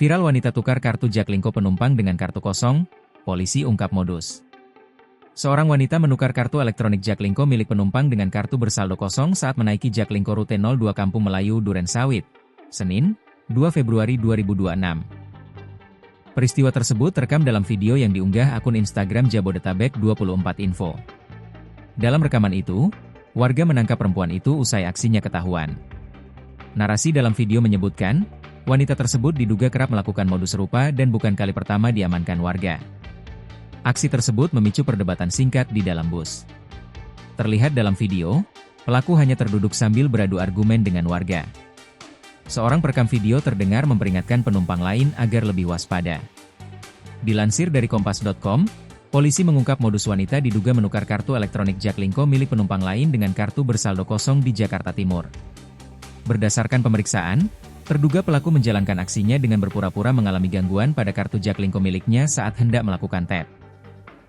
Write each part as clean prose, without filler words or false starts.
Viral wanita tukar kartu Jaklingko penumpang dengan kartu kosong, polisi ungkap modus. Seorang wanita menukar kartu elektronik Jaklingko milik penumpang dengan kartu bersaldo kosong saat menaiki Jaklingko rute 02 Kampung Melayu Durensawit, Senin, 2 Februari 2026. Peristiwa tersebut terekam dalam video yang diunggah akun Instagram Jabodetabek 24 Info. Dalam rekaman itu, warga menangkap perempuan itu usai aksinya ketahuan. Narasi dalam video menyebutkan, wanita tersebut diduga kerap melakukan modus serupa dan bukan kali pertama diamankan warga. Aksi tersebut memicu perdebatan singkat di dalam bus. Terlihat dalam video, pelaku hanya terduduk sambil beradu argumen dengan warga. Seorang perekam video terdengar memperingatkan penumpang lain agar lebih waspada. Dilansir dari kompas.com, polisi mengungkap modus wanita diduga menukar kartu elektronik Jaklingko milik penumpang lain dengan kartu bersaldo kosong di Jakarta Timur. Berdasarkan pemeriksaan, terduga pelaku menjalankan aksinya dengan berpura-pura mengalami gangguan pada kartu Jaklingko miliknya saat hendak melakukan tap.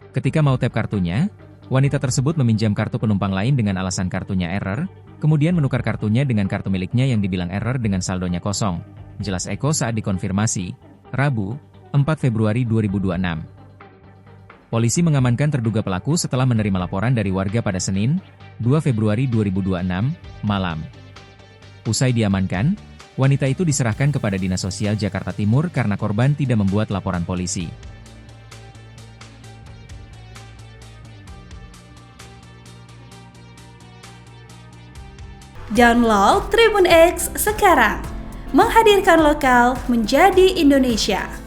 Ketika mau tap kartunya, wanita tersebut meminjam kartu penumpang lain dengan alasan kartunya error, kemudian menukar kartunya dengan kartu miliknya yang dibilang error dengan saldonya kosong. Jelas Eko saat dikonfirmasi, Rabu, 4 Februari 2026. Polisi mengamankan terduga pelaku setelah menerima laporan dari warga pada Senin, 2 Februari 2026, malam. Usai diamankan, wanita itu diserahkan kepada Dinas Sosial Jakarta Timur karena korban tidak membuat laporan polisi. Download Tribun X sekarang, menghadirkan lokal menjadi Indonesia.